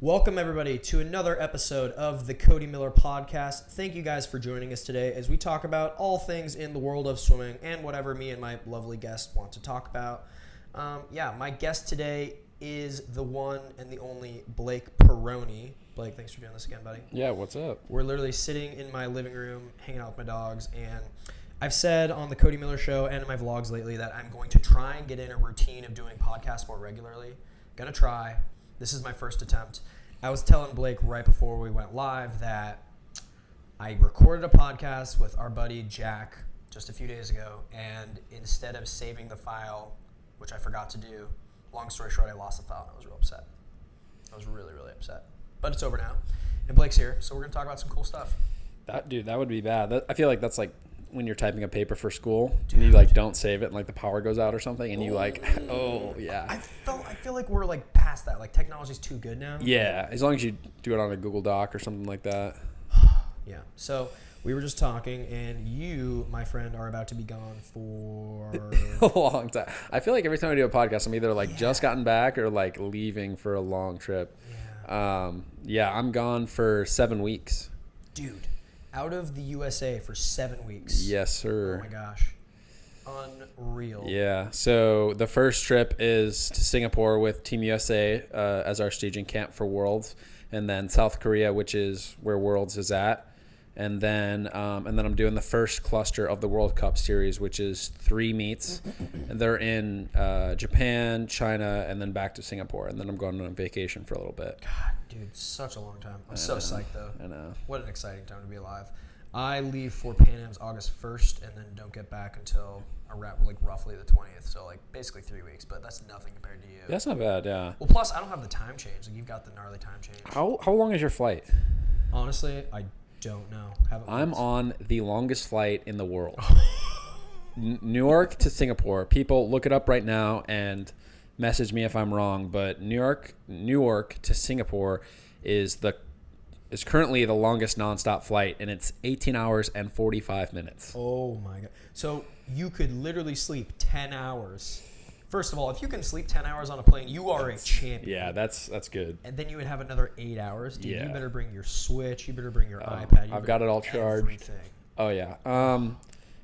Welcome, everybody, to another episode of the Cody Miller Podcast. Thank you guys for joining us today as we talk about all things in the world of swimming and whatever me and my lovely guest want to talk about. My guest today is the one and the only Blake Peroni. Blake, thanks for doing this again, buddy. Yeah, what's up? We're literally sitting in my living room, hanging out with my dogs, and I've said on the Cody Miller Show and in my vlogs lately that I'm going to try and get in a routine of doing podcasts more regularly. Gonna try. This is my first attempt. I was telling Blake right before we went live that I recorded a podcast with our buddy Jack just a few days ago, and instead of saving the file, which I forgot to do, long story short, I lost the file and I was real upset. I was really, really upset. But it's over now, and Blake's here, so we're going to talk about some cool stuff. That would be bad. I feel like that's like when you're typing a paper for school and you like don't save it and like the power goes out or something and you like, oh yeah. I feel like we're like past that. Like technology's too good now. Yeah, as long as you do it on a Google Doc or something like that. Yeah. So we were just talking, and you, my friend, are about to be gone for a long time. I feel like every time I do a podcast, I'm either like just gotten back or like leaving for a long trip. Yeah. I'm gone for 7 weeks. Dude, out of the USA for 7 weeks. Yes, sir. Oh my gosh. Unreal. Yeah. So the first trip is to Singapore with Team USA as our staging camp for Worlds, and then South Korea, which is where Worlds is at. And then I'm doing the first cluster of the World Cup series, which is 3 meets. And they're in Japan, China, and then back to Singapore. And then I'm going on vacation for a little bit. God, dude, such a long time. I'm so psyched, though. I know. What an exciting time to be alive. I leave for Pan Am's August 1st and then don't get back until around like roughly the 20th. So like basically 3 weeks, but that's nothing compared to you. That's not bad, yeah. Well, plus I don't have the time change. Like you've got the gnarly time change. How long is your flight? Honestly, I don't know. I'm on the longest flight in the world. Newark to Singapore. People, look it up right now and message me if I'm wrong. But Newark to Singapore is currently the longest nonstop flight, and it's 18 hours and 45 minutes. Oh my God! So you could literally sleep 10 hours. First of all, if you can sleep 10 hours on a plane, you are a champion. Yeah, that's good. And then you would have another 8 hours. Dude, Yeah. You better bring your Switch. You better bring your iPad. I've got it all charged. Everything. Oh, yeah.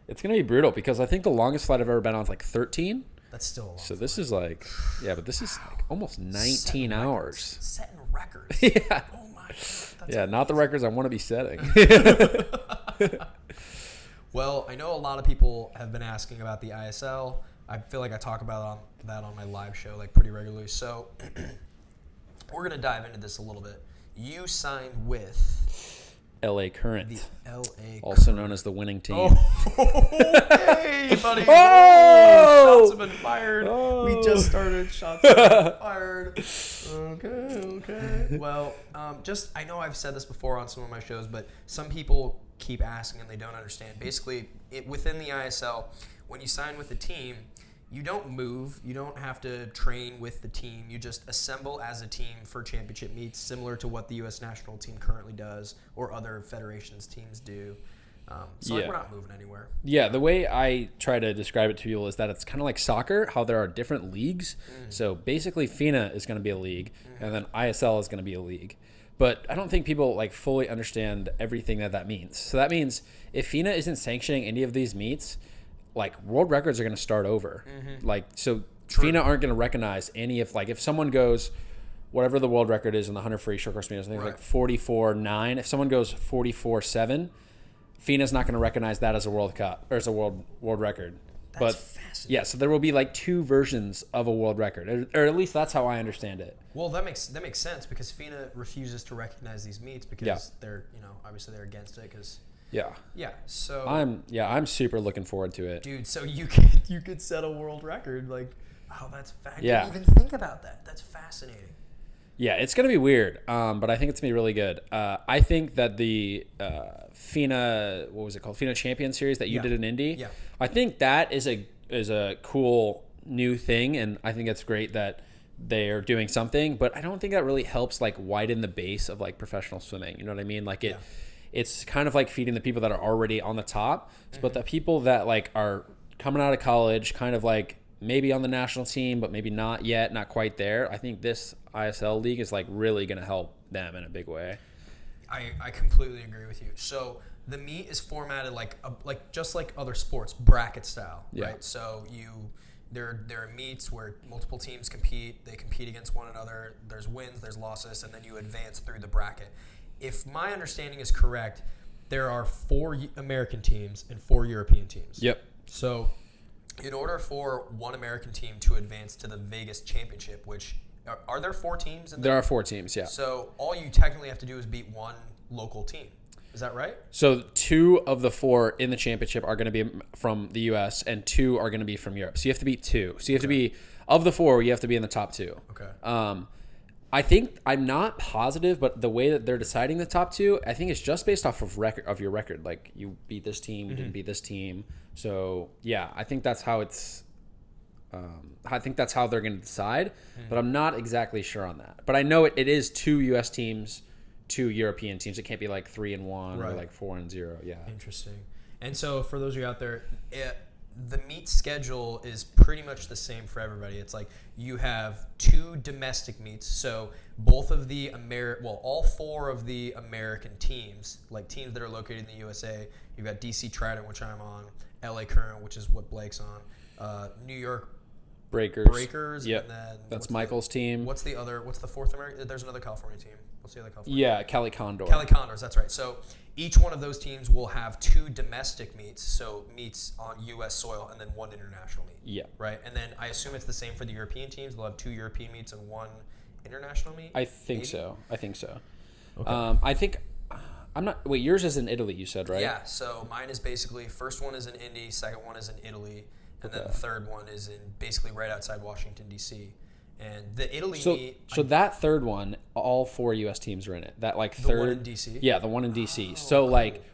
It's going to be brutal because I think the longest flight I've ever been on is like 13. That's still a long So this is like, but this is like almost 19 hours. Setting records. Yeah. Oh my God. That's Yeah, not the records I want to be setting. Well, I know a lot of people have been asking about the ISL. I feel like I talk about that on my live show like pretty regularly. So we're going to dive into this a little bit. You signed with LA Current. the LA Also Current. known as the winning team. Hey, buddy. Oh! Shots have been fired. Oh! We just started. Shots have been fired. Okay. Well, I know I've said this before on some of my shows, but some people keep asking and they don't understand. Basically, within the ISL, when you sign with the team, you don't move. You don't have to train with the team. You just assemble as a team for championship meets, similar to what the U.S. national team currently does or other federations teams do. We're not moving anywhere. Yeah, the way I try to describe it to people is that it's kind of like soccer, how there are different leagues. So basically FINA is going to be a league, and then ISL is going to be a league. But I don't think people like fully understand everything that means. So that means if FINA isn't sanctioning any of these meets, like world records are going to start over. Like, so True. FINA aren't going to recognize any of, like, if someone goes, whatever the world record is in the 100 free short course meters, I think it's like 44.9. If someone goes 44.7, FINA's not going to recognize that as a World Cup or as a world record. That's fascinating. Yeah, so there will be like 2 versions of a world record, or at least that's how I understand it. Well, that makes sense because FINA refuses to recognize these meets because they're obviously they're against it because. Yeah. So I'm super looking forward to it. dude, so you could set a world record like, oh, that's I didn't even think about that. That's fascinating. Yeah, it's gonna be weird, but I think it's gonna be really good. I think that the FINA, what was it called, FINA Champion Series that you did in Indy. Yeah. I think that is a cool new thing, and I think it's great that they're doing something. But I don't think that really helps like widen the base of like professional swimming. You know what I mean? Like it's kind of like feeding the people that are already on the top, but the people that like are coming out of college, kind of like maybe on the national team, but maybe not yet, not quite there. I think this ISL league is like really going to help them in a big way. I completely agree with you. So the meet is formatted like just like other sports, bracket style, right? So there are meets where multiple teams compete. They compete against one another. There's wins, there's losses, and then you advance through the bracket. If my understanding is correct, there are 4 American teams and 4 European teams. Yep. So in order for one American team to advance to the Vegas Championship, which are there 4 teams in there? There are 4 teams, yeah. So all you technically have to do is beat one local team. Is that right? So 2 of the 4 in the championship are going to be from the U.S. and 2 are going to be from Europe. So you have to beat 2. So you have to be, of the 4, you have to be in the top 2. Okay. I think, I'm not positive, but the way that they're deciding the top 2, I think it's just based off of your record. Like, you beat this team, you didn't beat this team. So, yeah, I think that's how it's I think that's how they're going to decide, but I'm not exactly sure on that. But I know it is 2 U.S. teams, 2 European teams. It can't be like 3-1 or like 4-0. Yeah. Interesting. And so for those of you out there, the meet schedule is pretty much the same for everybody. It's like you have 2 domestic meets. So both of the all 4 of the American teams, like teams that are located in the USA, you've got DC Trident, which I'm on, LA Current, which is what Blake's on, New York Breakers. Yep. And then that's Michael's team. What's the 4th American? There's another California team. What's the other California? Yeah, Cali Condor. Cali Condors, that's right. So each one of those teams will have 2 domestic meets, so meets on U.S. soil, and then 1 international meet. Yeah. Right? And then I assume it's the same for the European teams. They'll have 2 European meets and 1 international meet? I think so. Okay. I think... I'm not... Wait, yours is in Italy, you said, right? Yeah, so mine is basically... First one is in Indy, second one is in Italy, and then the third one is in basically right outside Washington, D.C., and the Italy meet... So that third one, all 4 U.S. teams are in it. That like third... The one in D.C.? Yeah, the one in D.C. So cool. Like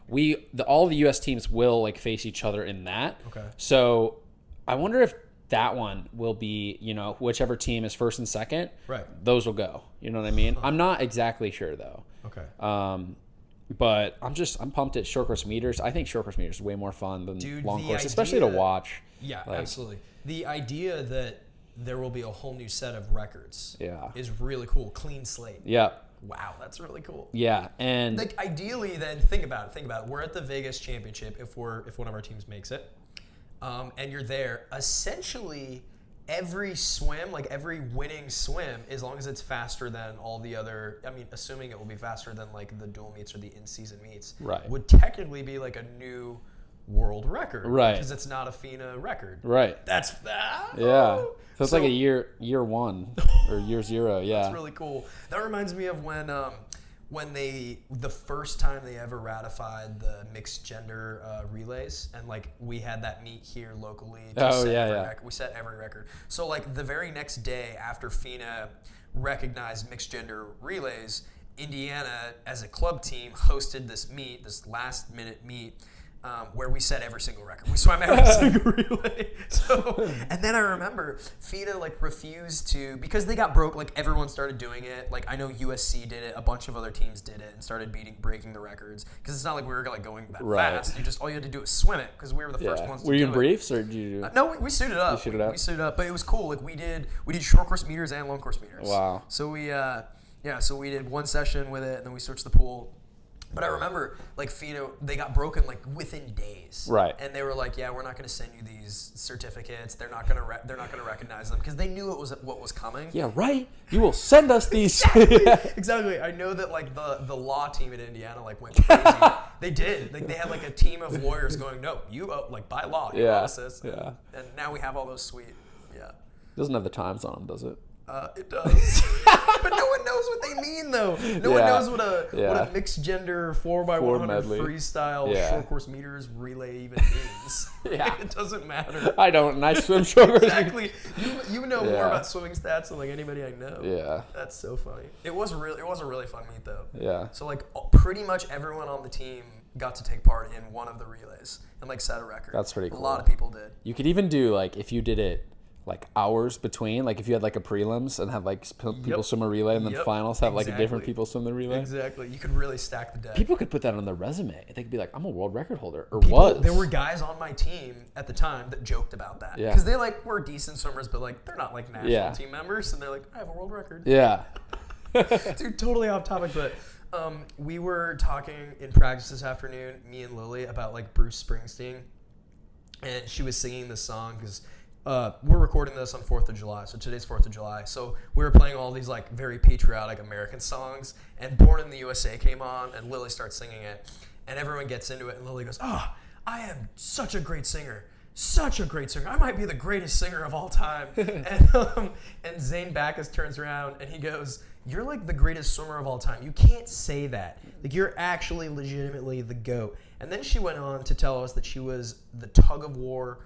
all the U.S. teams will like face each other in that. Okay. So I wonder if that one will be, whichever team is first and second. Right. Those will go. You know what I mean? I'm not exactly sure though. Okay. But I'm pumped at short course meters. I think short course meters is way more fun than long course, especially to watch. Yeah, absolutely. The idea that there will be a whole new set of records is really cool. Clean slate. Yeah. Wow, that's really cool. Yeah, and like ideally, then think about it. We're at the Vegas Championship if one of our teams makes it, and you're there. Essentially, every swim, like every winning swim, as long as it's faster than all the other. I mean, assuming it will be faster than like the dual meets or the in-season meets, right, would technically be like a new world record, right? Because it's not a FINA record, right? That's that. Yeah. So it's like a year 1 or year 0. Yeah. That's really cool. That reminds me of when the first time they ever ratified the mixed gender relays, and like we had that meet here locally. We set every record. So like the very next day after FINA recognized mixed gender relays, Indiana as a club team hosted this last minute meet. Where we set every single record. We swam every single relay. So, and then I remember FINA like refused to, because they got broke, like everyone started doing it. Like I know USC did it, a bunch of other teams did it and started breaking the records. Because it's not like we were like going that fast. All you had to do was swim it because we were the first ones to do it. Were you in briefs or did you? No, we suited up. You suited up? We suited up, but it was cool. Like we did short course meters and long course meters. Wow. So we did one session with it and then we switched the pool. But I remember, like, FINA, they got broken, like, within days. Right. And they were like, yeah, we're not going to send you these certificates. They're not going to recognize them because they knew what was coming. Yeah, right? You will send us these. Exactly. I know that, like, the law team at Indiana, like, went crazy. They did. Like, they had, like, a team of lawyers going, no, you owe, like, by law, you owe us this. Yeah. And now we have all those sweet, Doesn't have the times on them, does it? It does. But no one knows what they mean, though. No one knows what a mixed gender 4x100 medley freestyle short course meters relay even means. It doesn't matter. I don't. And I swim short course. Exactly. You know more about swimming stats than like anybody I know. Yeah. That's so funny. It was a really fun meet though. Yeah. So like pretty much everyone on the team got to take part in one of the relays and like set a record. That's pretty cool. A lot of people did. You could even do like if you did it like hours between, like if you had like a prelims and had like people swim a relay and then finals have like a different people swim the relay. Exactly. You could really stack the deck. People could put that on their resume. They could be like, I'm a world record holder, or There were guys on my team at the time that joked about that. Yeah. Because they like were decent swimmers, but like they're not like national team members, and they're like, I have a world record. Yeah. Dude, totally off topic, but we were talking in practice this afternoon, me and Lily, about like Bruce Springsteen, and she was singing this song because we're recording this on 4th of July, so today's 4th of July. So we were playing all these like very patriotic American songs, and Born in the USA came on, and Lily starts singing it, and everyone gets into it, and Lily goes, I am such a great singer. Such a great singer. I might be the greatest singer of all time. And Zane Backus turns around and he goes, you're like the greatest swimmer of all time. You can't say that. Like, you're actually legitimately the GOAT. And then she went on to tell us that she was the tug of war.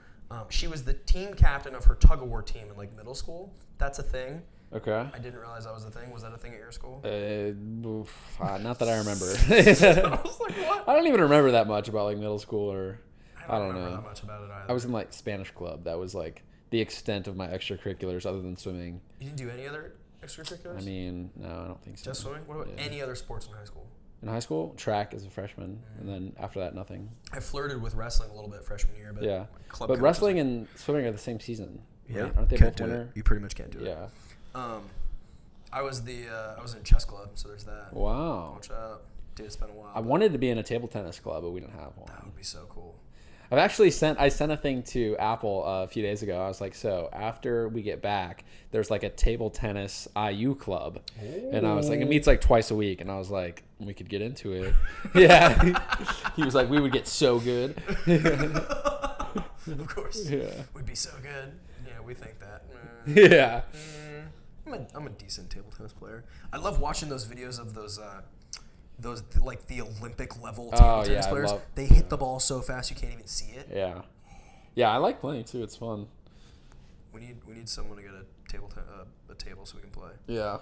She was the team captain of her tug of war team in like middle school. That's a thing. Okay. I didn't realize that was a thing. Was that a thing at your school? Not that I remember. I was like, what? I don't even remember that much about like middle school, or I don't remember know that much about it either. I was in like Spanish club. That was like the extent of my extracurriculars other than swimming. You didn't do any other extracurriculars? I mean, no, I don't think so. Just swimming? What about any other sports in high school? In high school, track as a freshman, and then after that, nothing. I flirted with wrestling a little bit freshman year, but yeah. Club But wrestling and swimming are the same season. Yeah, right? Aren't they can't both do winter? it. You pretty much can't do it. Yeah. I was in chess club, so there's that. Wow. Watch out. Dude, it's been a while. I wanted to be in a table tennis club, but we didn't have one. That would be so cool. I've actually sent a thing to Apple a few days ago. I was like, so after we get back, there's like a table tennis IU club. Ooh. And I was like, it meets like twice a week. And I was like, we could get into it. Yeah. He was like, we would get so good. Of course. Yeah. We'd be so good. Yeah, we think that. Yeah. I'm a decent table tennis player. I love watching those videos of those like the Olympic level table tennis players. They hit the ball so fast you can't even see it. Yeah. Yeah, I like playing too. It's fun. We need someone to get a table so we can play. Yeah.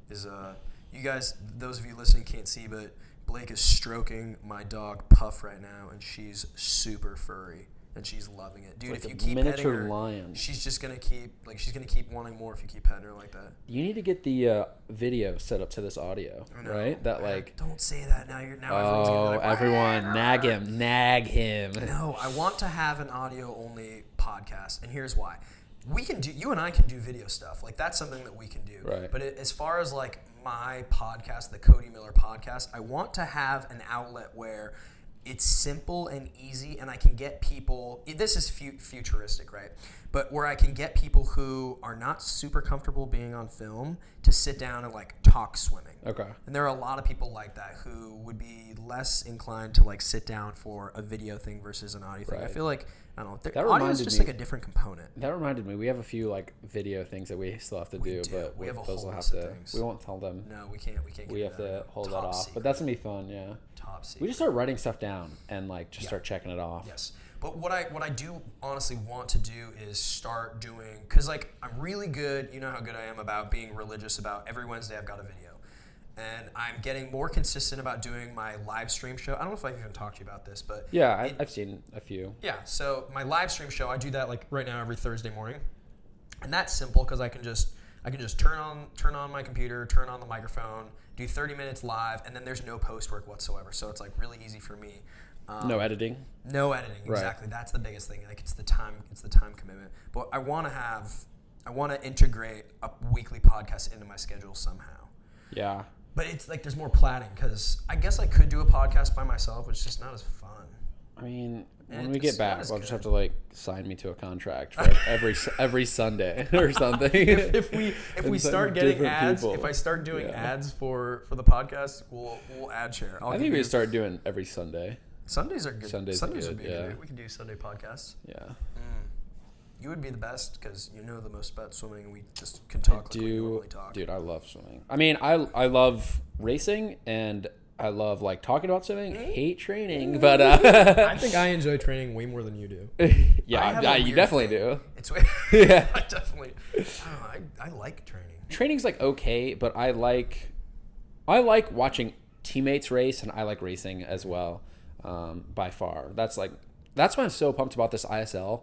You guys, those of you listening can't see, but Blake is stroking my dog Puff right now, and she's super furry. And she's loving it, dude. Like if you keep petting her, lion. she's gonna keep wanting more if you keep petting her like that. You need to get the video set up to this audio, right? That like. Don't say that now. Everyone's gonna be like, everyone, nag him. No, I want to have an audio only podcast, and here's why. You and I can do video stuff. Like, that's something that we can do. Right. But as far as like my podcast, the Cody Miller podcast, I want to have an outlet where it's simple and easy, and I can get people. This is futuristic, right? But where I can get people who are not super comfortable being on film to sit down and like talk swimming. Okay. And there are a lot of people like that who would be less inclined to like sit down for a video thing versus an audio thing. Right. I feel like, I don't know, audio is just like a different component. That reminded me, we have a few like video things that we still have to do, but we have a those whole will have list to. of things. We won't tell them. No, we can't. We have to hold that off. Secret. But that's gonna be fun, yeah. Top secret. We just start writing stuff down and like just start checking it off. Yes. But what I do honestly want to do is start doing, because like I'm really good, you know how good I am about being religious about every Wednesday I've got a video. And I'm getting more consistent about doing my live stream show. I don't know if I've even talked to you about this, but yeah, I've seen a few. Yeah, so my live stream show, I do that like right now every Thursday morning, and that's simple because I can just turn on my computer, turn on the microphone, do 30 minutes live, and then there's no post work whatsoever. So it's like really easy for me. No editing. No editing, exactly. Right. That's the biggest thing. Like it's the time commitment. But I want to integrate a weekly podcast into my schedule somehow. Yeah. But it's like there's more planning, because I guess I could do a podcast by myself, but it's just not as fun. I mean, when we get back, I'll just have to like sign me to a contract for every Sunday or something. if we start getting ads, if I start doing ads for the podcast, we'll ad share. I think we start doing every Sunday. Sundays are good. Sundays would be good. We can do Sunday podcasts. Yeah. You would be the best because you know the most about swimming, and we just can talk like we normally talk. Dude, I love swimming. I mean, I love racing, and I love like talking about swimming. I hate training, but I think I enjoy training way more than you do. Yeah, you definitely do. It's yeah, I definitely. I like training. Training's like okay, but I like watching teammates race, and I like racing as well. By far, that's like that's why I'm so pumped about this ISL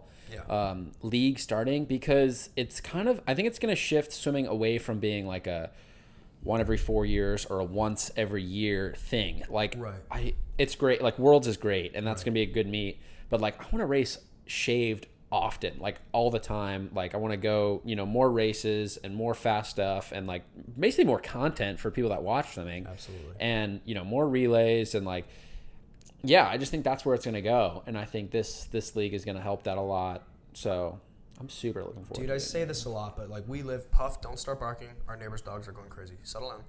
league starting, because it's kind of, I think it's going to shift swimming away from being like a one every 4 years or a once every year thing. Like it's great. Like Worlds is great, and that's going to be a good meet. But like I want to race shaved often, like all the time. Like I want to go, more races and more fast stuff, and like basically more content for people that watch swimming. Absolutely. And more relays, and like, yeah, I just think that's where it's going to go. And I think this league is going to help that a lot. So I'm super looking forward to it. Dude, I say this a lot, but like we live, Puff, don't start barking. Our neighbor's dogs are going crazy. Settle down.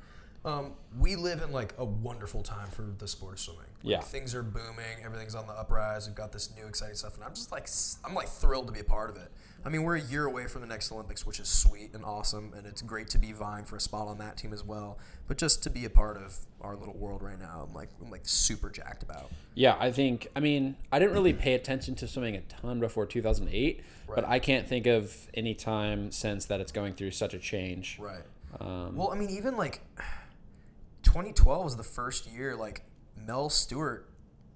We live in like a wonderful time for the sport of swimming. Like, things are booming. Everything's on the uprise. We've got this new exciting stuff, and I'm like thrilled to be a part of it. I mean, we're a year away from the next Olympics, which is sweet and awesome, and it's great to be vying for a spot on that team as well. But just to be a part of our little world right now, I'm like super jacked about. Yeah, I didn't really pay attention to swimming a ton before 2008, but I can't think of any time since that it's going through such a change. Right. Well, I mean, even like 2012 was the first year like Mel Stewart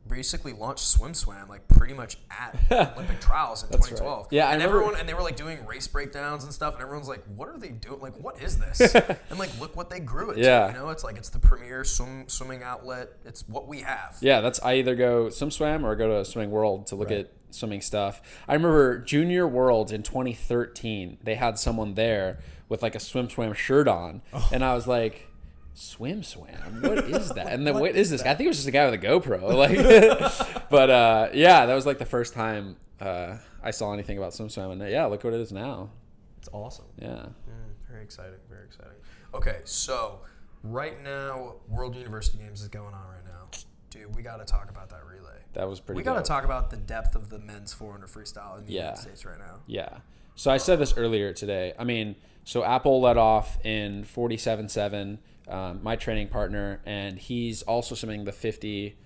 basically launched SwimSwam like pretty much at Olympic trials in 2012. Right. Yeah, and they were like doing race breakdowns and stuff, and everyone's like, "What are they doing? Like, what is this?" And like, look what they grew it to. It's like it's the premier swimming outlet. It's what we have. Yeah, I either go SwimSwam or go to Swimming World to look at swimming stuff. I remember Junior Worlds in 2013. They had someone there with like a SwimSwam shirt on, and I was like, SwimSwam? What is that? And then what is this? I think it was just a guy with a GoPro. Like, but that was like the first time I saw anything about SwimSwam, and look what it is now. It's awesome. Yeah. Very exciting. Very exciting. Okay, so right now, World University Games is going on right now. Dude, we got to talk about that relay. That was pretty. We got to talk about the depth of the men's 400 freestyle in the United States right now. Yeah. So I said this earlier today. I mean, so Apple led off in 47.7. My training partner, and he's also swimming the 50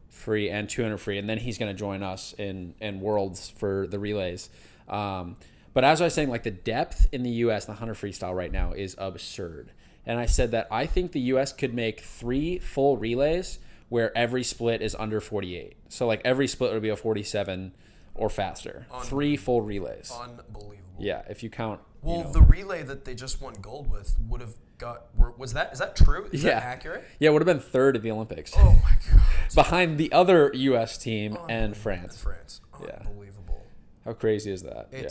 free and 200 free, and then he's going to join us in Worlds for the relays. But as I was saying, like the depth in the U.S. the 100 freestyle right now is absurd. And I said that I think the U.S. could make 3 full relays where every split is under 48. So like every split would be a 47 or faster. 3 full relays. Unbelievable. Yeah, if you count. Well, the relay that they just won gold with would have is that true? Is that accurate? Yeah, it would have been 3rd at the Olympics. Oh my god. Behind the other US team and France. Unbelievable. How crazy is that? I'm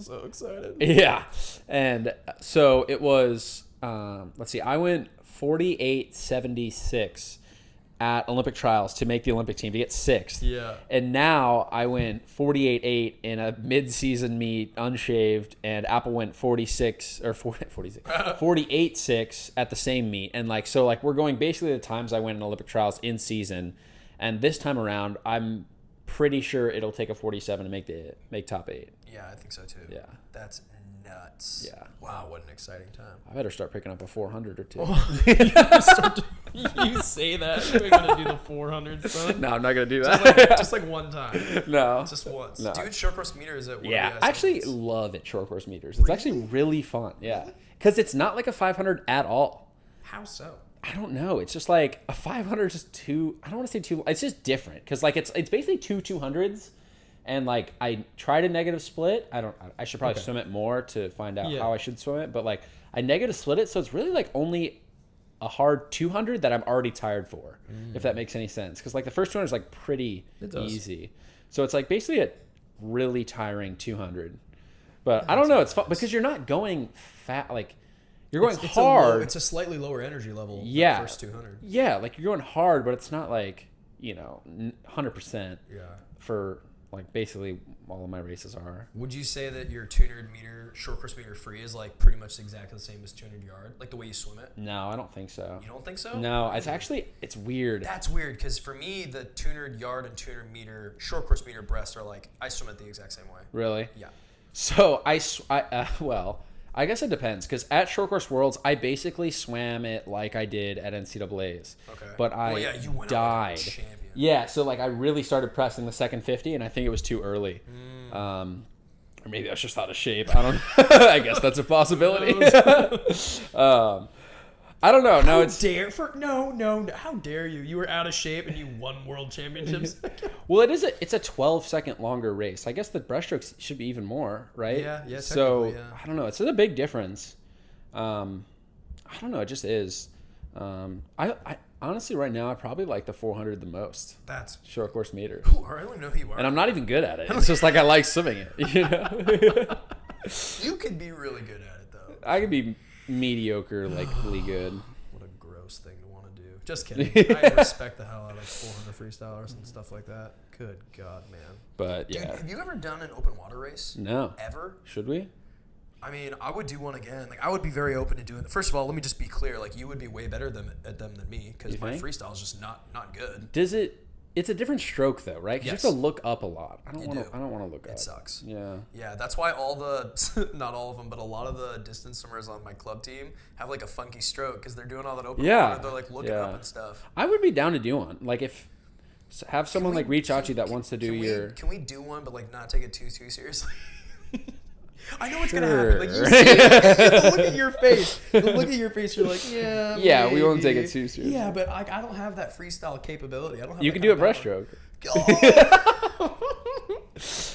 so excited. Yeah. And so it was let's see, I went 48.76 at Olympic trials to make the Olympic team, to get 6th. Yeah. And now I went 48.8 in a mid-season meet, unshaved, and Apple went 48.6 at the same meet. And like, so like we're going basically the times I went in Olympic trials in season. And this time around, I'm pretty sure it'll take a 47 to make top 8. Yeah, I think so too. Yeah. That's nuts. Yeah. Wow, what an exciting time. I better start picking up a 400 or 2. You say that. You're going to do the 400, son? No, I'm not going to do that. Just like one time. No. Just once. No. Dude, short course meter is at one I actually love it, short course meters. It's actually really fun. Yeah. Because it's not like a 500 at all. How so? I don't know. It's just like a 500 is just too, I don't want to say too, it's just different. Because like it's basically 2 200s. And like I tried a negative split. I should probably swim it more to find out how I should swim it. But like I negative split it. So it's really like only a hard 200 that I'm already tired for, if that makes any sense. Because like the first 200 is like pretty easy. So it's like basically a really tiring 200. But I don't know. It's fun because you're not going fat. Like you're going hard. It's a slightly lower energy level. Yeah. The first 200. Yeah. Like you're going hard, but it's not like, 100% for like basically all of my races are. Would you say that your 200 meter short course meter free is like pretty much exactly the same as 200 yard, like the way you swim it? No, I don't think so. You don't think so? No, it's weird. That's weird because for me, the 200 yard and 200 meter short course meter breasts are like I swim it the exact same way. Really? Yeah. So I guess it depends because at Short Course Worlds, I basically swam it like I did at NCAAs. Okay. But you went died. Like a champion. Yeah, so like I really started pressing the second 50, and I think it was too early. Or maybe I was just out of shape. I don't know. I guess that's a possibility. I don't know. No, it's How dare you? You were out of shape and you won world championships. well, it's a 12-second longer race. I guess the breaststrokes should be even more, right? Yeah. So yeah. I don't know. It's a big difference. I don't know. It just is. I honestly right now I probably like the 400 the most. That's short course meters. I don't even know who you are. And I'm not even good at it. It's just like I like swimming it. You know. You could be really good at it though. I could be mediocre, likely good. What a gross thing to want to do. Just kidding. I respect the hell out of 400 freestylers and stuff like that. Good God, man. But Dude, yeah. have you ever done an open water race? No. Ever? Should we? I mean, I would do one again. Like, I would be very open to doing it. First of all, let me just be clear. Like, you would be way better at them than me because my freestyle is just not good. Does it? It's a different stroke though, right? Because you have to look up a lot. I don't want to look up. It sucks. Yeah. Yeah, that's why not all of them, but a lot of the distance swimmers on my club team have like a funky stroke because they're doing all that open water. They're like looking up and stuff. I would be down to do one. Like have someone like reach out to you that wants to do your. Can we do one, but like not take it too seriously? I know what's gonna happen. Like you see the look at your face. The look at your face. You're like, yeah. Yeah, maybe. we won't take it too seriously. Yeah, but I don't have that freestyle capability. I don't have. You can do a breaststroke.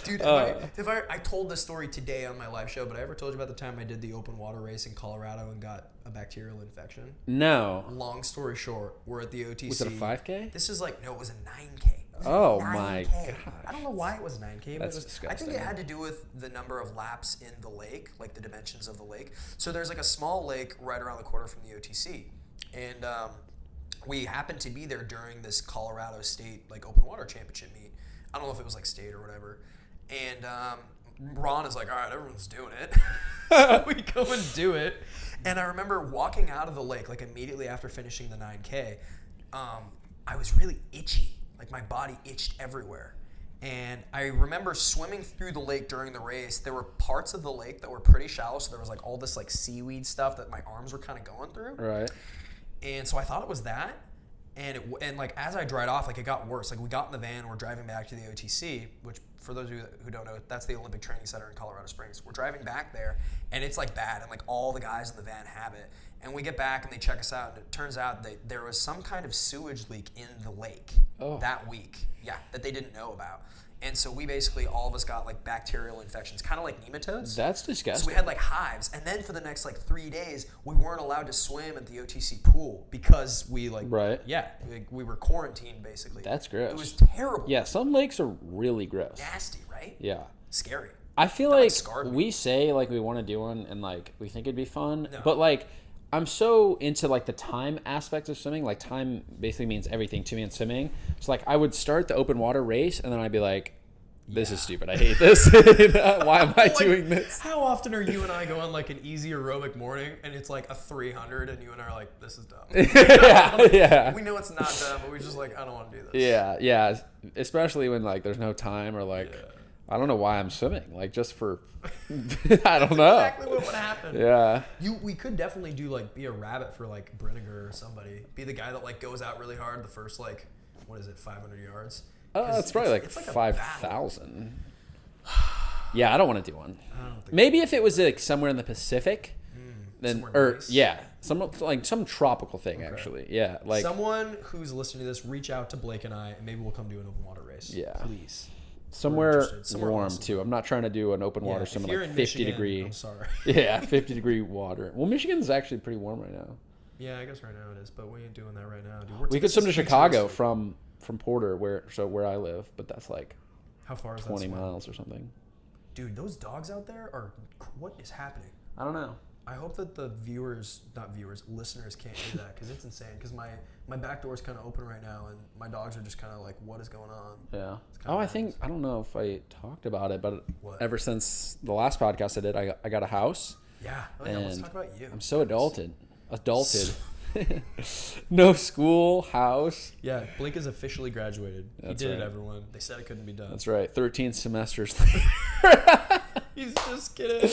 Dude, I told this story today on my live show, but I ever told you about the time I did the open water race in Colorado and got a bacterial infection? No. Long story short, we're at the OTC. Was it a 5K? This is like, no, it was a 9K. Oh my gosh. I don't know why it was 9K. That's disgusting. I think it had to do with the number of laps in the lake, like the dimensions of the lake. So there's like a small lake right around the corner from the OTC. And we happened to be there during this Colorado State like open water championship meet. I don't know if it was like state or whatever. And Ron is like, all right, everyone's doing it. So we go and do it. And I remember walking out of the lake like immediately after finishing the 9K. I was really itchy. Like my body itched everywhere. And I remember swimming through the lake during the race. There were parts of the lake that were pretty shallow. So there was like all this like seaweed stuff that my arms were kind of going through. Right. And so I thought it was that. And like as I dried off, like it got worse. Like we got in the van, we're driving back to the OTC, which for those of you who don't know, that's the Olympic Training Center in Colorado Springs. We're driving back there, and it's like bad, and like all the guys in the van have it. And we get back, and they check us out, and it turns out that there was some kind of sewage leak in the lake that week. Yeah, that they didn't know about. And so we basically, all of us got like bacterial infections, kind of like nematodes. That's disgusting. So we had like hives. And then for the next like 3 days, we weren't allowed to swim at the OTC pool because we like, we were quarantined basically. That's gross. It was terrible. Yeah, some lakes are really gross. Nasty, right? Yeah. Scary. I feel like we say like we want to do one and like we think it'd be fun, but like I'm so into like the time aspect of swimming. Like time basically means everything to me in swimming. So like I would start the open water race and then I'd be like, this is stupid. I hate this. Why am I doing this? How often are you and I going like an easy aerobic morning and it's like a 300 and you and I are like, this is dumb. Yeah. We know it's not dumb, but we're just like, I don't want to do this. Yeah. Especially when like there's no time or like I don't know why I'm swimming. Like just for I don't know. Exactly what would happen. Yeah. We could definitely do like be a rabbit for like Brinegar or somebody. Be the guy that like goes out really hard the first like 500 yards. It's probably like 5,000. Yeah, I don't want to do one. I don't think Maybe if it was like somewhere in the Pacific, then nice. some tropical thing actually. Yeah, like someone who's listening to this, reach out to Blake and I, and maybe we'll come do an open water race. Yeah, please. Somewhere warm awesome. Too. I'm not trying to do an open water swim like 50 Michigan, degree. I'm sorry. Yeah, 50 degree water. Well, Michigan's actually pretty warm right now. Yeah, I guess right now it is, but we ain't doing that right now, dude. We could swim to Chicago from Porter, where I live, but that's like how far is 20 miles or something. Dude, those dogs out there are what is happening? I don't know. I hope that the listeners can't hear that because it's insane. Because my back door is kind of open right now, and my dogs are just kind of like, what is going on? Yeah. I don't know if I talked about it, but ever since the last podcast I did, I got a house. Yeah. Let's talk about you. I'm so adulted. No school, house. Yeah, Blake is officially graduated. He did it, everyone. They said it couldn't be done. That's right. 13 semesters. He's just kidding.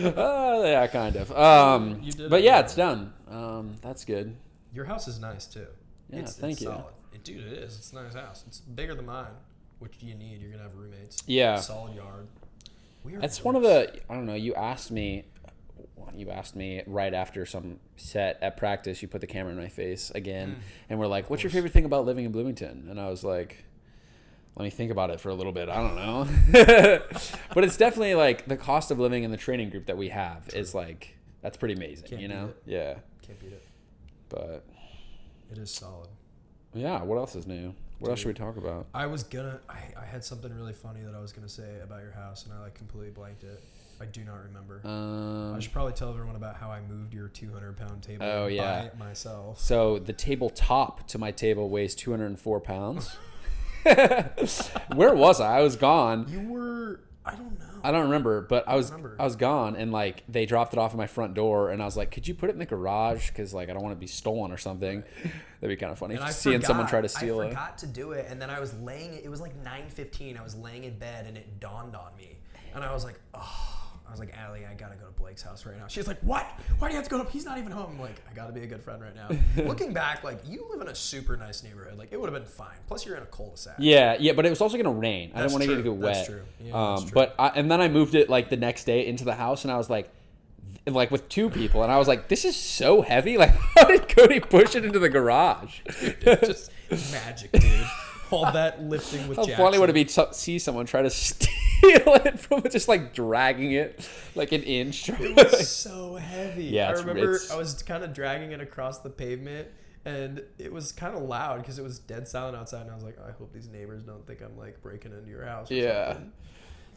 Yeah, kind of. But yeah, it's done. That's good. Your house is nice too. Yeah, thank you. Solid. Dude, it is. It's a nice house. It's bigger than mine, which you need. You're gonna have roommates. Yeah. Solid yard. That's one of the. I don't know. You asked me you asked me right after some set at practice, you put the camera in my face again, and we're like, what's your favorite thing about living in Bloomington? And I was like, let me think about it for a little bit. I don't know. But it's definitely like the cost of living in the training group that we have is like, that's pretty amazing, Can't you know? beat it. Yeah. Can't beat it. But It is solid. yeah, what else is new? What else should we talk about? I had something really funny that I was going to say about your house, and I like completely blanked it. I do not remember. I should probably tell everyone about how I moved your 200-pound table by it myself. So the tabletop to my table weighs 204 pounds. Where was I? I was gone. You were... I don't know. I don't remember, but I was gone, and like they dropped it off at my front door, and I was like, could you put it in the garage? Because like I don't want to be stolen or something. That'd be kind of funny. Seeing someone try to steal it. I forgot to do it, and then I was laying. It was like 9:15. I was laying in bed, and it dawned on me, and I was like, oh. I was like, Allie, I gotta go to Blake's house right now. She's like, what? Why do you have to go to? He's not even home. I'm like, I gotta be a good friend right now. Looking back, like you live in a super nice neighborhood. Like it would have been fine. Plus, you're in a cul-de-sac. Yeah, but it was also gonna rain. I didn't want to get it wet. That's true. Yeah, that's true. But and then I moved it like the next day into the house, and I was like with two people, and I was like, this is so heavy. Like, how did Cody push it into the garage? Just magic, dude. All that lifting with Jackson. How funny would it be to see someone try to steal it from just like dragging it like an inch? It was so heavy. Yeah, I remember I was kind of dragging it across the pavement, and it was kind of loud because it was dead silent outside, and I was like, I hope these neighbors don't think I'm like breaking into your house or something.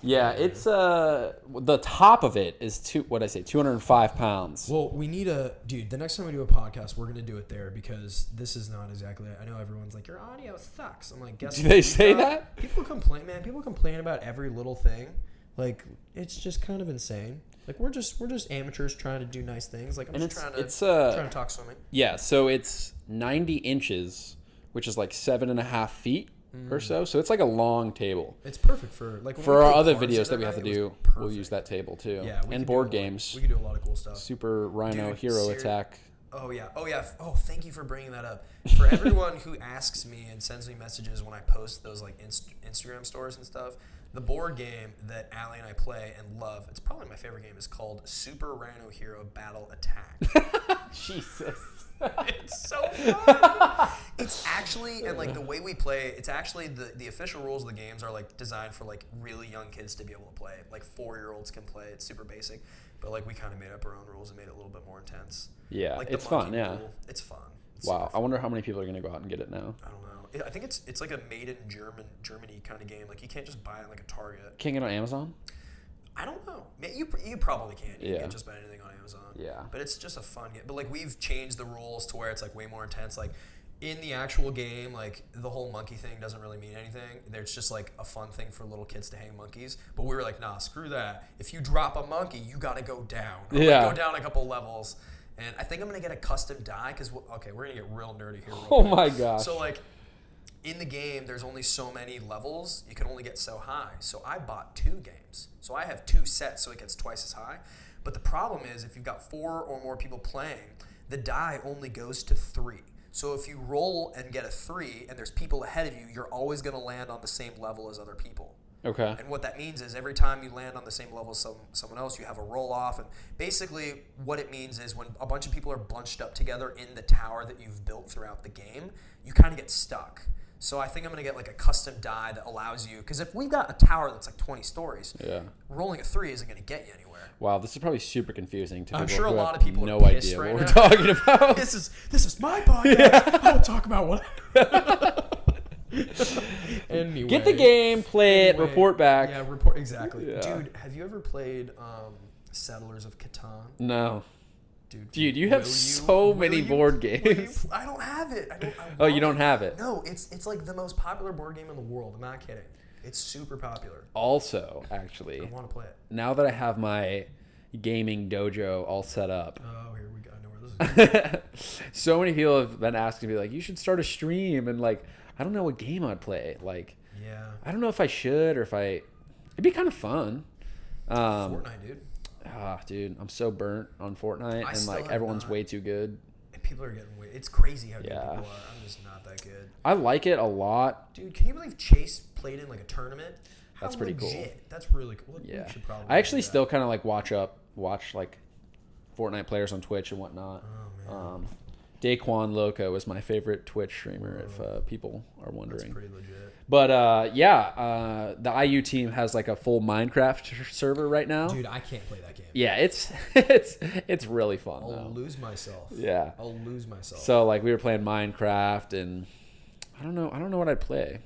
Yeah, it's the top of it is 205 pounds. Well, we need dude, the next time we do a podcast, we're going to do it there because this is not exactly, I know everyone's like, your audio sucks. I'm like, guess what? Do they say that? People complain, man. People complain about every little thing. Like, it's just kind of insane. Like, we're just amateurs trying to do nice things. Like, I'm just trying to talk swimming. Yeah, so it's 90 inches, which is like 7.5 feet. Or so it's like a long table. It's perfect for like for our other videos that we have to do. We'll use that table too. Yeah, and board games. We can do a lot of cool stuff. Super Rhino Hero Attack. Oh yeah. Oh, thank you for bringing that up. For everyone who asks me and sends me messages when I post those like Instagram stories and stuff, the board game that Allie and I play and love, it's probably my favorite game, is called Super Rhino Hero Battle Attack. Jesus. It's so fun. It's actually, and like the way we play, it's actually the official rules of the games are like designed for like really young kids to be able to play. Like 4-year-olds can play. It's super basic, but like we kind of made up our own rules and made it a little bit more intense. Yeah, like it's fun. Yeah, it's fun. It's wow, I wonder how many people are gonna go out and get it now. I don't know. I think it's like a made in Germany kind of game. Like you can't just buy it like a Target. Can't get it on Amazon? I don't know. You probably can. You can get just about anything on Amazon. Yeah. But it's just a fun game. But like we've changed the rules to where it's like way more intense. Like in the actual game, like the whole monkey thing doesn't really mean anything. It's just like a fun thing for little kids to hang monkeys. But we were like, nah, screw that. If you drop a monkey, you got to go down. Or like go down a couple levels. And I think I'm going to get a custom die because, we're going to get real nerdy here. Oh my gosh. So like in the game, there's only so many levels. You can only get so high. So I bought 2 games. So I have 2 sets, so it gets twice as high. But the problem is if you've got 4 or more people playing, the die only goes to 3. So if you roll and get a 3 and there's people ahead of you, you're always going to land on the same level as other people. Okay. And what that means is every time you land on the same level as someone else, you have a roll off. And basically what it means is when a bunch of people are bunched up together in the tower that you've built throughout the game, you kind of get stuck. So I think I'm going to get like a custom die that allows you, because if we've got a tower that's like 20 stories, rolling a 3 isn't going to get you anywhere. Wow, this is probably super confusing to people. I'm sure a who lot have of people no are idea right what now. we're talking about. This is my podcast. I will talk about what. Anyway, get the game, play it, report back. Yeah, report exactly. Yeah. Dude, have you ever played Settlers of Catan? No. Dude, you have so many board games. I don't have it. Oh, you don't have it? No, it's like the most popular board game in the world. I'm not kidding. It's super popular. Also, actually, I want to play it. Now that I have my gaming dojo all set up. Oh, here we go. I know where this is going. So many people have been asking me, like, you should start a stream. And, like, I don't know what game I'd play. Like, I don't know if I should or if I... It'd be kind of fun. Fortnite, dude. Dude, I'm so burnt on Fortnite. And, like, everyone's way too good. People are getting way... It's crazy how good people are. I'm just not that good. I like it a lot. Dude, can you believe Chase played in, like, a tournament? That's pretty cool. That's really cool. Yeah. We should probably I actually still kind of, like, watch, like, Fortnite players on Twitch and whatnot. Oh, man. Daquan Loco is my favorite Twitch streamer, if people are wondering. That's pretty legit. But the IU team has like a full Minecraft server right now. Dude, I can't play that game. Yeah, it's really fun. I'll lose myself. Yeah, I'll lose myself. So like we were playing Minecraft, and I don't know what I'd play,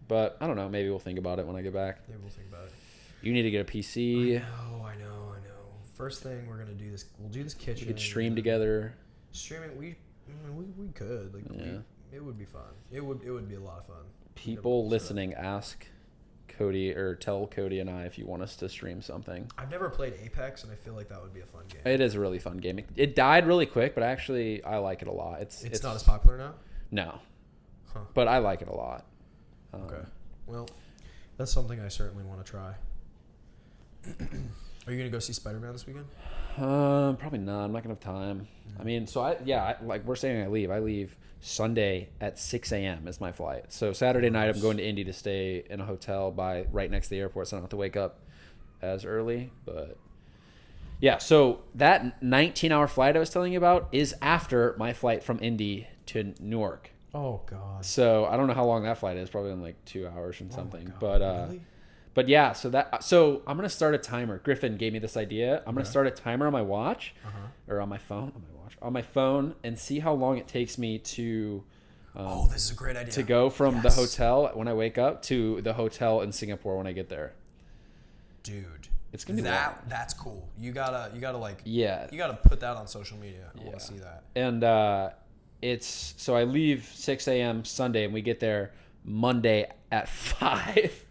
but I don't know. Maybe we'll think about it when I get back. Yeah, we'll think about it. You need to get a PC. I know. First thing we're gonna do this. We'll do this kitchen. We could stream together. Streaming, we could. Like, it would be fun. It would be a lot of fun. People listening, ask Cody or tell Cody and I if you want us to stream something. I've never played Apex, and I feel like that would be a fun game. It is a really fun game. It died really quick, but actually I like it a lot. It's not as popular now? No. Huh. But I like it a lot. Okay. Well, that's something I certainly want to try. Are you going to go see Spider-Man this weekend? Probably not. I'm not going to have time. I mean, so like we're saying I leave Sunday at 6 a.m. is my flight. So Saturday night I'm going to Indy to stay in a hotel right next to the airport, so I don't have to wake up as early. But yeah, so that 19-hour flight I was telling you about is after my flight from Indy to Newark. Oh God. So I don't know how long that flight is. Probably in like 2 hours and something. God, but really? But yeah, so I'm gonna start a timer. Griffin gave me this idea. I'm gonna start a timer on my watch, or on my phone, on my phone, and see how long it takes me to. This is a great idea. To go from the hotel when I wake up to the hotel in Singapore when I get there. Dude, it's gonna be that's cool. You gotta like you gotta put that on social media. I want to see that. And so I leave 6 a.m. Sunday and we get there Monday at 5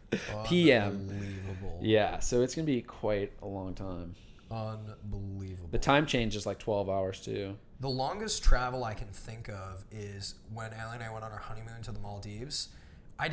p.m. Unbelievable. Yeah, so it's gonna be quite a long time. Unbelievable. The time change is like 12 hours too. The longest travel I can think of is when Allie and I went on our honeymoon to the Maldives. I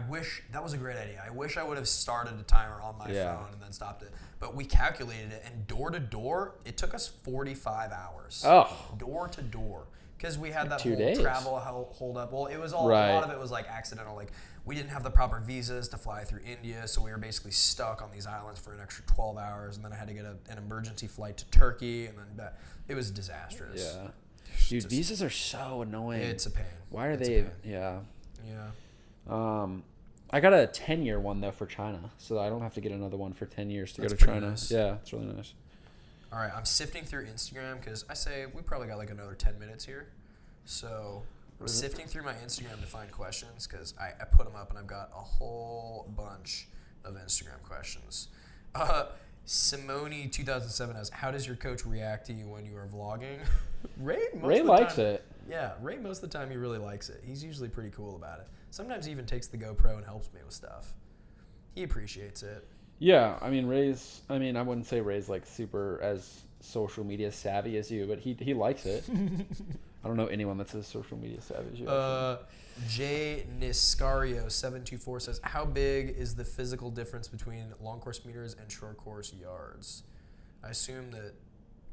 wish that was a great idea. I wish I would have started a timer on my phone and then stopped it. But we calculated it, and door to door, it took us 45 hours. Oh. Door to door. Because we had that 2 whole days. travel hold up. Well, it was all, a lot of it was like accidental. Like, we didn't have the proper visas to fly through India, so we were basically stuck on these islands for an extra 12 hours, and then I had to get an emergency flight to Turkey, and then back. It was disastrous. Yeah. Dude, visas are so annoying. It's a pain. Why are they? Yeah. I got a 10-year one though for China, so I don't have to get another one for 10 years to go to China. Nice. Yeah, it's really nice. All right, I'm sifting through Instagram because I say we probably got like another 10 minutes here. So I'm sifting through my Instagram to find questions because I put them up and I've got a whole bunch of Instagram questions. Simone 2007 asks, how does your coach react to you when you are vlogging? Ray likes it. Yeah, Ray most of the time he really likes it. He's usually pretty cool about it. Sometimes he even takes the GoPro and helps me with stuff. He appreciates it. Yeah, I mean I wouldn't say Ray's like super as social media savvy as you, but he likes it. I don't know anyone that's as social media savvy as you. Jay Niscario 724 says, how big is the physical difference between long course meters and short course yards? I assume that,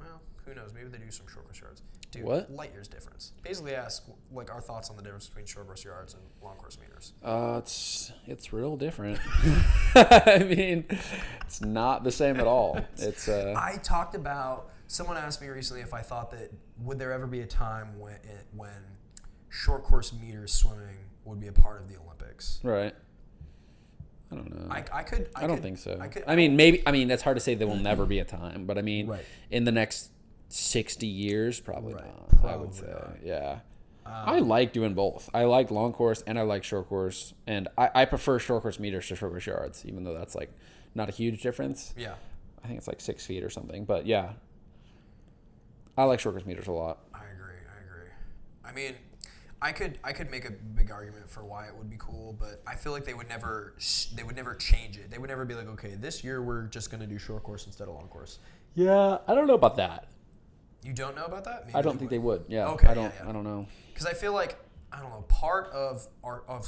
well, who knows? Maybe they do some short course yards. Dude, what? Light years difference. Basically ask like our thoughts on the difference between short course yards and long course meters. It's real different. I mean, it's not the same at all. It's I talked about, someone asked me recently if I thought that would there ever be a time when short course meters swimming would be a part of the Olympics. Right. I don't know. I don't think so. Maybe. I mean, that's hard to say there will never be a time, but I mean, in the next 60 years, probably not. I would say, yeah. I like doing both. I like long course and I like short course, and I prefer short course meters to short course yards, even though that's like not a huge difference. Yeah. I think it's like 6 feet or something, but yeah. I like short course meters a lot. I agree. I mean, I could make a big argument for why it would be cool, but I feel like they would never change it. They would never be like, okay, this year we're just going to do short course instead of long course. Yeah, I don't know about that. You don't know about that? Maybe I don't think they would. Yeah. Okay. I don't know. Because I feel like, I don't know, part of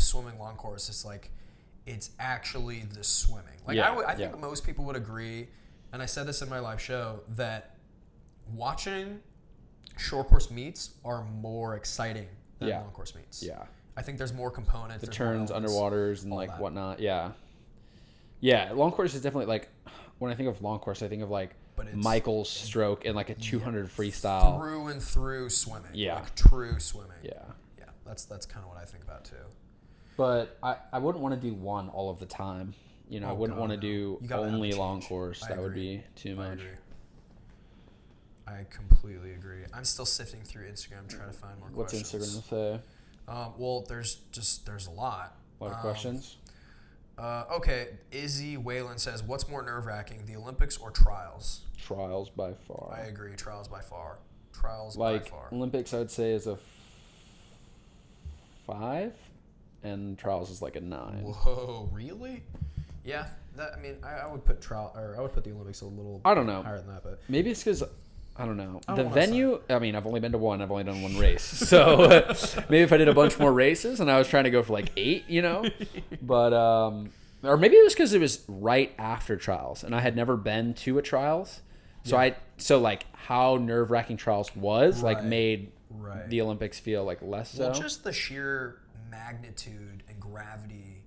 swimming long course is like, it's actually the swimming. Like I think most people would agree, and I said this in my live show, that watching short course meets are more exciting than long course meets. Yeah. I think there's more components. The turns, underwaters, and like whatnot. Yeah. Yeah. Long course is definitely like, when I think of long course, I think of like but it's Michael's stroke and like a 200 freestyle. through and through swimming. Yeah. Like true swimming. Yeah. Yeah, that's kind of what I think about too. But I wouldn't want to do one all of the time. You know, I wouldn't want to do only long course. That would be too much. I completely agree. I'm still sifting through Instagram trying to find more questions. What's Instagram say? Well, there's a lot. A lot of questions. Okay, Izzy Whalen says, "What's more nerve-wracking, the Olympics or trials?" Trials by far. I agree. Trials by far. Trials like, by far. Olympics, I'd say, is a 5, and trials is like a 9. Whoa, really? Yeah. I would put I would put the Olympics a little. I don't know. Higher than that, but maybe it's because. I don't know. I The don't venue, I mean, I've only been to one. I've only done one race. So maybe if I did a bunch more races and I was trying to go for like 8, you know. But, or maybe it was because it was right after trials and I had never been to a trials. So so like how nerve-wracking trials was like made the Olympics feel like less so. Well, just the sheer magnitude and gravity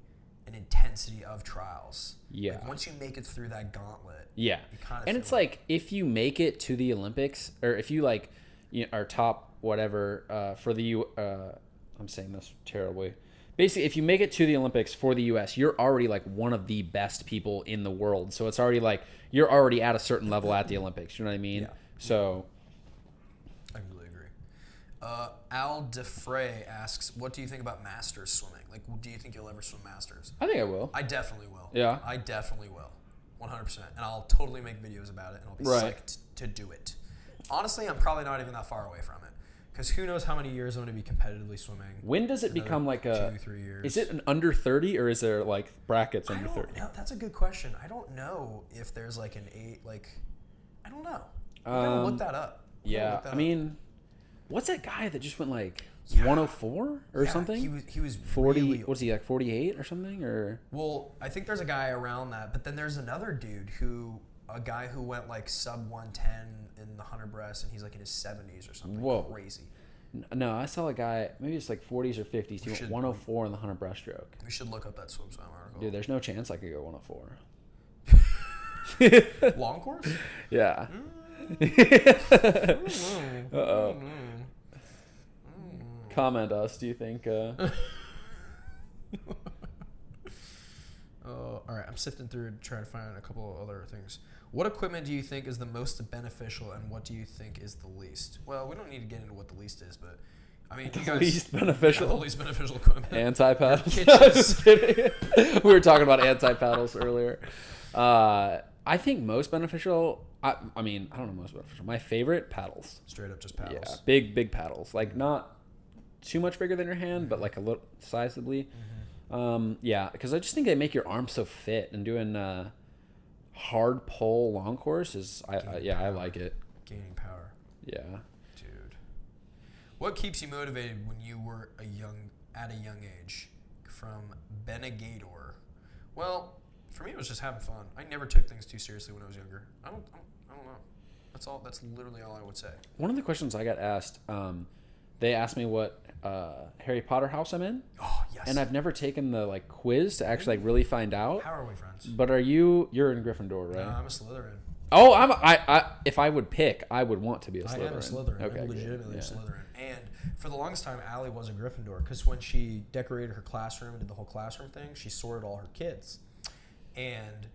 and intensity of trials. Yeah. Like once you make it through that gauntlet. Yeah. And it's like if you make it to the Olympics or if you like are top whatever for the I'm saying this terribly. Basically, if you make it to the Olympics for the US, you're already like one of the best people in the world. So it's already like you're already at a certain level at the Olympics. You know what I mean? Yeah. So I completely agree. Al DeFrey asks, "What do you think about masters swimming? Like, do you think you'll ever swim masters?" I think I will. I definitely will. Yeah. I definitely will. 100%. And I'll totally make videos about it, and I'll be psyched to do it. Honestly, I'm probably not even that far away from it. Because who knows how many years I'm going to be competitively swimming. When does it become like a 2-3 years? Is it an under 30 or is there like brackets under 30? No, that's a good question. I don't know if there's like an 8, like, I don't know. We gotta look that up. I mean, what's that guy that just went like 104 or something? He was 40. Really, was he like 48 or something? Or well, I think there's a guy around that, but then there's another dude a guy who went like sub 110 in the 100 breast, and he's like in his 70s or something. Whoa. Crazy. No, I saw a guy, maybe it's like 40s or 50s. He went 104 in the 100 breaststroke. We should look up that swim article. Dude, there's no chance I could go 104. Long course? Yeah. Uh-oh. Comment us. Do you think? All right, I'm sifting through to try to find a couple of other things. What equipment do you think is the most beneficial, and what do you think is the least? Well, we don't need to get into what the least is, but I mean, you guys, least beneficial. The least beneficial equipment. Anti-paddles. Just kidding. We were talking about anti-paddles earlier. I think most beneficial. I mean, I don't know most beneficial. My favorite, paddles. Straight up, just paddles. Yeah, big paddles. Like not too much bigger than your hand, but like a little sizably. Yeah, because I just think they make your arms so fit, and doing hard pull long course is I like it. Gaining power. Yeah. Dude. What keeps you motivated when you were at a young age? From Benegador. Well, for me it was just having fun. I never took things too seriously when I was younger. I don't know. That's literally all I would say. One of the questions I got asked, they asked me what Harry Potter house I'm in. Oh, yes. And I've never taken the like quiz to actually like really find out. How are we friends? But you're in Gryffindor, right? No, I'm a Slytherin. Oh, I if I would pick, I would want to be a Slytherin. I am a Slytherin. Okay, I'm legitimately a Slytherin. And for the longest time, Allie was a Gryffindor because when she decorated her classroom and did the whole classroom thing, she sorted all her kids. And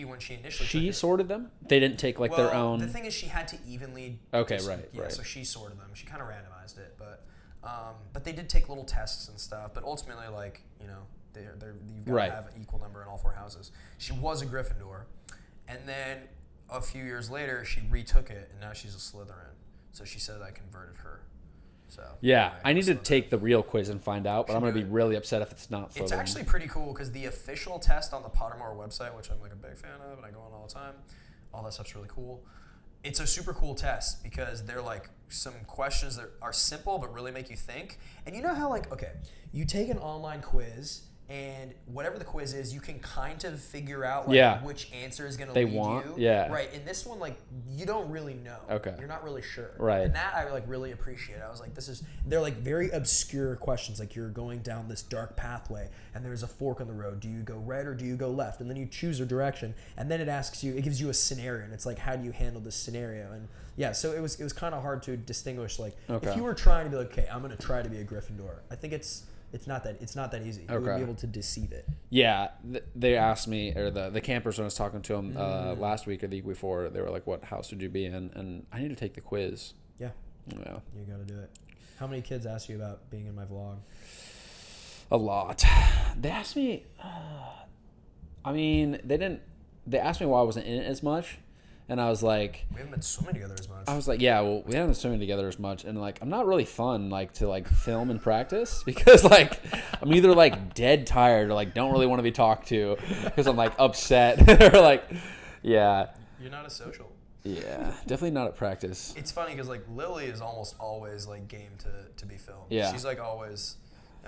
when she initially sorted them? They didn't take like their own. The thing is, she had to evenly. Okay, right. So she sorted them. She kind of randomized it, but they did take little tests and stuff. But ultimately, like you've got to have an equal number in all 4 houses. She was a Gryffindor, and then a few years later, she retook it, and now she's a Slytherin. So she said I converted her. So yeah, I need to take the real quiz and find out, but I'm going to be really upset if it's not Slytherin. It's actually pretty cool because the official test on the Pottermore website, which I'm like a big fan of and I go on all the time, all that stuff's really cool. It's a super cool test because they're like some questions that are simple but really make you think. And you know how you take an online quiz and whatever the quiz is, you can kind of figure out which answer is going to lead you. Yeah. Right. In this one, like, you don't really know. Okay. You're not really sure. Right. And that I like really appreciate. I was like, they're like very obscure questions. Like, you're going down this dark pathway and there's a fork on the road. Do you go right or do you go left? And then you choose a direction, and then it gives you a scenario, and it's like, how do you handle this scenario? And yeah, so it was kind of hard to distinguish. Like, if you were trying to be like, okay, I'm going to try to be a Gryffindor, I think it's not that easy. You would be able to deceive it. Yeah, they asked me, or the campers when I was talking to them last week or the week before, they were like, "What house would you be in?" And I need to take the quiz. Yeah, you got to do it. How many kids asked you about being in my vlog? A lot. They asked me. I mean, they didn't. They asked me why I wasn't in it as much. And I was like, we haven't been swimming together as much. I was like, yeah, well, we haven't been swimming together as much. And like, I'm not really fun, like, to like film and practice, because like, I'm either like dead tired or like don't really want to be talked to because I'm like upset or like, yeah. You're not a social. Yeah, definitely not at practice. It's funny because like Lily is almost always like game to be filmed. Yeah. She's like always,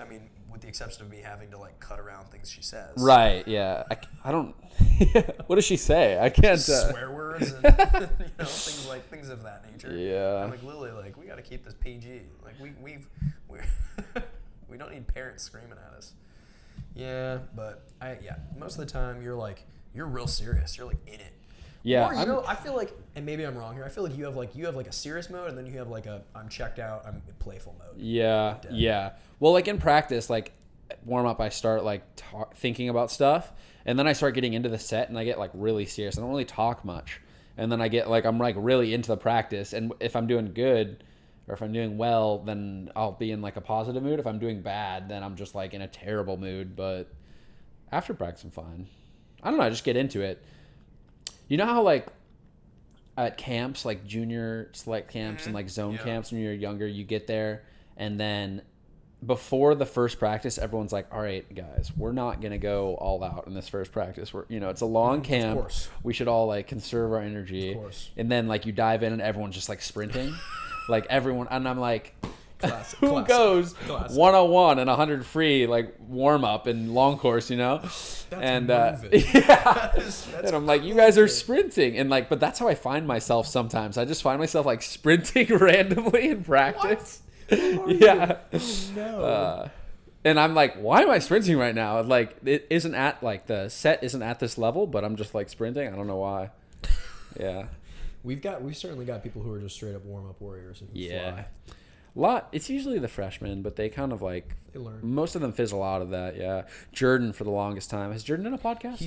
I mean, with the exception of me having to like cut around things she says. Right. Yeah. I don't. What does she say? I can't. Swear words and things of that nature. Yeah. I'm like, Lily, like, we got to keep this PG. Like we don't need parents screaming at us. Yeah, but most of the time you're real serious. You're like in it. Yeah. Or I feel like, and maybe I'm wrong here, I feel like you have like a serious mode, and then you have like a I'm checked out, I'm playful mode. Yeah. Yeah. Well, like in practice, like warm up, I start like thinking about stuff, and then I start getting into the set, and I get like really serious. I don't really talk much, and then I get like I'm like really into the practice, and if I'm doing good or if I'm doing well, then I'll be in like a positive mood. If I'm doing bad, then I'm just like in a terrible mood. But after practice, I'm fine. I don't know. I just get into it. You know how like at camps, like junior select camps and like zone camps when you're younger, you get there, and then before the first practice, everyone's like, all right, guys, we're not going to go all out in this first practice. It's a long camp. Of course. We should all like conserve our energy. Of course. And then like you dive in and everyone's just like sprinting. Like everyone, and I'm like, Classic. goes 101 and 100 free, like warm up and long course, That's and and I'm like, you guys are sprinting, and like, but that's how I find myself sometimes. I just find myself like sprinting randomly in practice. Yeah. No. And I'm like, why am I sprinting right now? Like, it isn't at like the set isn't at this level, but I'm just like sprinting. I don't know why. Yeah. We've certainly got people who are just straight up warm up warriors and fly. It's usually the freshmen, but they kind of like they learn. Most of them fizzle out of that. Yeah, Jordan for the longest time. Has Jordan done a podcast?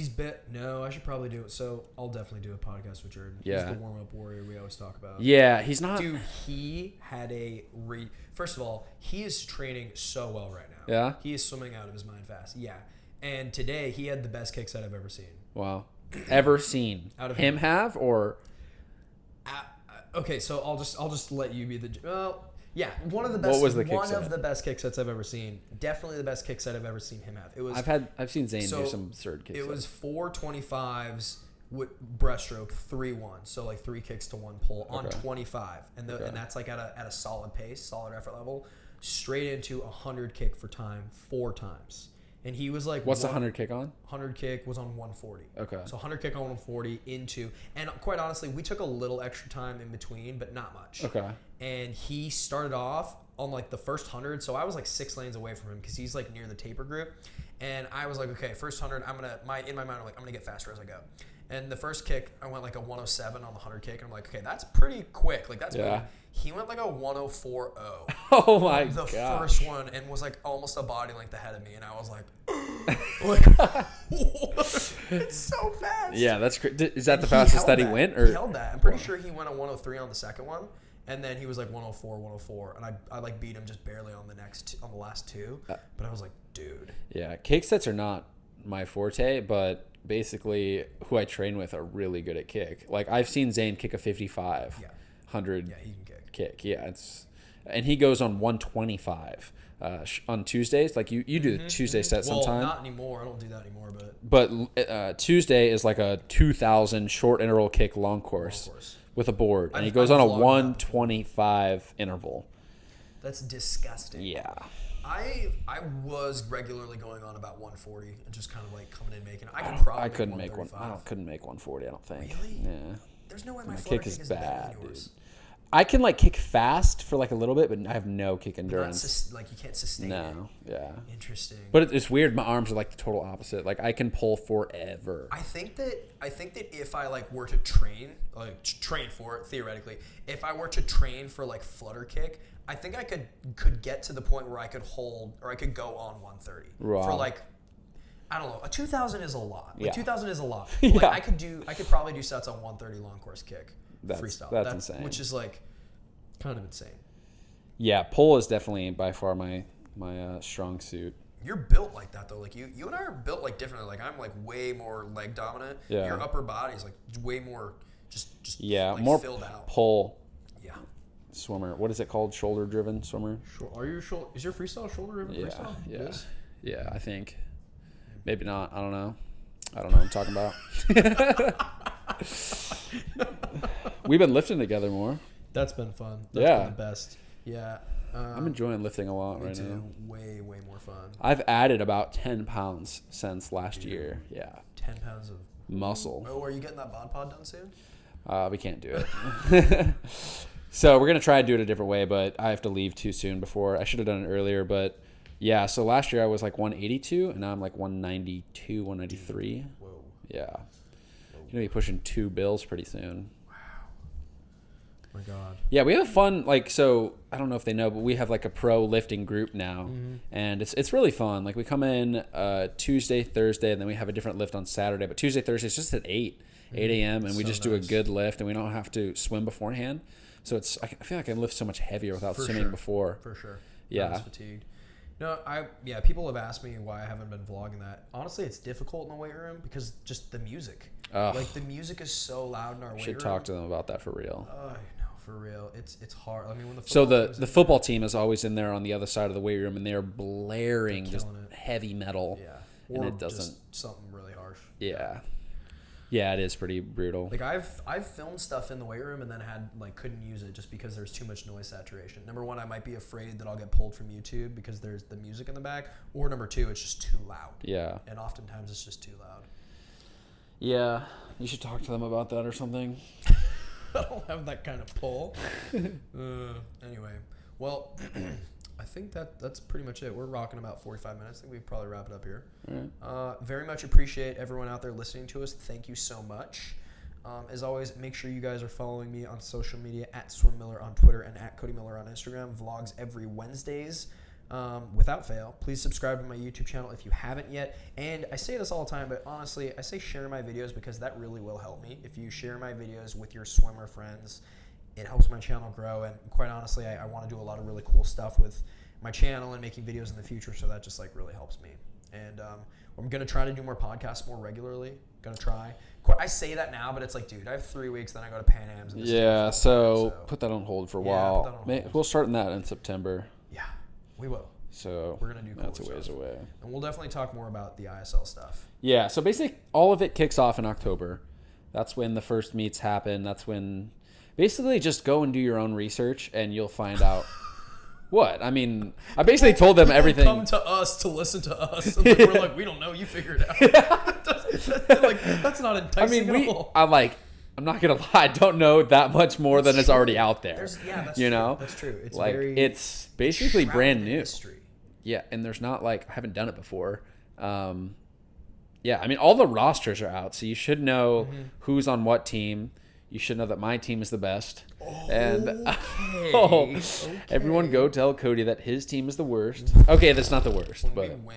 No, I should probably do it. So I'll definitely do a podcast with Jordan. Yeah, he's the warm up warrior we always talk about. Yeah, he's not. Dude, he had first of all, he is training so well right now. Yeah, he is swimming out of his mind fast. Yeah, and today he had the best kick set I've ever seen. Wow, ever seen? Out of him have or? Okay, so I'll just let you be the. Yeah, one of the best. What was the kick one set? of the best kick sets I've ever seen. Definitely the best kick set I've ever seen him have. It was. I've seen Zane do some absurd kick sets. It was 425s with breaststroke 3-1, so like 3 kicks to 1 pull on 25, and that's like at a solid pace, solid effort level, straight into a 100 kick for time 4 times. And he was like, what's the 100 kick on? 100 kick was on 140. Okay. So 100 kick on 140 into, and quite honestly, we took a little extra time in between, but not much. Okay. And he started off on like the first 100, so I was like 6 lanes away from him because he's like near the taper group. And I was like, okay, first 100, in my mind, I'm like, I'm gonna get faster as I go. And the first kick, I went like a 107 on the 100 kick, and I'm like, okay, that's pretty quick. Like that's moving. He went like a 104.0. Oh my god. The first one, and was like almost a body length ahead of me, and I was like, it's so fast. Yeah, that's great. Is that the fastest that he went? Or he held that. I'm pretty sure he went a 103 on the second one, and then he was like 104, and I like beat him just barely on the last 2. But I was like, dude. Yeah, kick sets are not my forte, but basically who I train with are really good at kick. Like I've seen Zane kick a 55. Yeah. 100 he can kick. Yeah, and he goes on 125 on Tuesdays. Like you do the Tuesday set sometime. Well, not anymore. I don't do that anymore. But Tuesday is like a 2,000 short interval kick long course with a board, and he goes on a 125 interval. That's disgusting. Yeah. I was regularly going on about 140 and just kind of like coming in making. I could probably. I couldn't make one. 135. Couldn't make 140. I don't think. Really? Yeah. There's no way My my kick flutter is kick is bad, better than yours. dude. I can like kick fast for like a little bit, but I have no kick endurance. Like you can't sustain it. No, yeah. Interesting. But it's weird. My arms are like the total opposite. Like I can pull forever. I think that if I like were to train for it theoretically, if I were to train for like flutter kick, I think I could get to the point where I could hold or I could go on 130 Wow. for like. I don't know. A 2,000 is a lot. Like 2,000 is a lot. Yeah. Like I could probably do sets on 130 long course kick. Freestyle. That's insane. Which is like kind of insane. Yeah, pull is definitely by far my strong suit. You're built like that though. Like you and I are built like differently. Like I'm like way more leg dominant. Yeah. Your upper body is like way more just like more filled out. Pull. Yeah. Swimmer. What is it called? Shoulder driven swimmer. Are you is your freestyle shoulder driven freestyle? Yeah. It is? Yeah, I think. Maybe not. I don't know what I'm talking about. We've been lifting together more. That's been fun. That's been the best. Yeah. I'm enjoying lifting a lot right now. Way more fun. I've added about 10 pounds since last year. Yeah. 10 pounds of muscle. Oh, are you getting that bod pod done soon? We can't do it. So we're going to try to do it a different way, but I have to leave too soon before. I should have done it earlier, but yeah. So last year I was like 182, and now I'm like 192, 193. Whoa. Yeah. You're going to be pushing 2 bills pretty soon. My God. Yeah, we have fun, like, so I don't know if they know, but we have like a pro lifting group now, and it's really fun. Like we come in Tuesday, Thursday, and then we have a different lift on Saturday. But Tuesday, Thursday is just at 8 a.m. and we just do a good lift, and we don't have to swim beforehand. So I feel like I can lift so much heavier without swimming before. For sure. Yeah. I was fatigued. No, people have asked me why I haven't been vlogging that. Honestly, it's difficult in the weight room because just the music. Like the music is so loud in our weight room. Should talk to them about that for real. No, for real. It's hard. I mean, when the football team is always in there on the other side of the weight room, and they are blaring just heavy metal. Yeah. And it doesn't just something really harsh. Yeah. Yeah, it is pretty brutal. Like I've filmed stuff in the weight room and then couldn't use it just because there's too much noise saturation. Number one, I might be afraid that I'll get pulled from YouTube because there's the music in the back. Or number two, it's just too loud. Yeah. And oftentimes it's just too loud. Yeah. You should talk to them about that or something. I don't have that kind of pull. Anyway, well, I think that's pretty much it. We're rocking about 45 minutes. I think we probably wrap it up here. Right. Very much appreciate everyone out there listening to us. Thank you so much. As always, make sure you guys are following me on social media at SwimMiller on Twitter and at Cody Miller on Instagram. Vlogs every Wednesdays. Without fail, please subscribe to my YouTube channel if you haven't yet. And I say this all the time, but honestly, I say share my videos because that really will help me. If you share my videos with your swimmer friends, it helps my channel grow. And quite honestly, I want to do a lot of really cool stuff with my channel and making videos in the future. So that just really helps me. And I'm going to try to do more podcasts more regularly. Going to try. I say that now, but it's like, dude, I have 3 weeks, then I go to Pan Am's. And yeah, so put that on hold for a while. We'll start in that in September. Yeah, we will. So we're going to do cool that's a ways away. And we'll definitely talk more about the ISL stuff. Yeah, so basically all of it kicks off in October. That's when the first meets happen. That's when basically just go and do your own research and you'll find out. What? I mean, I basically told them everything. Come to us to listen to us. And we're like, we don't know. You figure it out. That's not enticing at all. I'm not going to lie. I don't know that much more than is already out there. That's you true. know? That's true. It's it's basically brand new. History. Yeah, and there's not I haven't done it before. Yeah, I mean, all the rosters are out, so you should know who's on what team. You should know that my team is the best. And everyone go tell Cody that his team is the worst. Okay, that's not the worst. When but we win,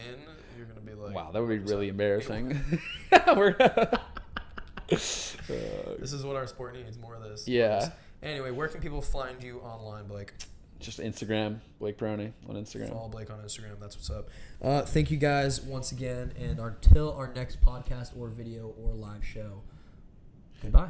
you're going to be like... Wow, that would be really embarrassing. This is what our sport needs, more of this. Yeah. Anyway, where can people find you online, Blake? Just Instagram, Blake Brownie on Instagram. Follow Blake on Instagram. That's what's up. Thank you guys once again. And until our next podcast or video or live show, goodbye.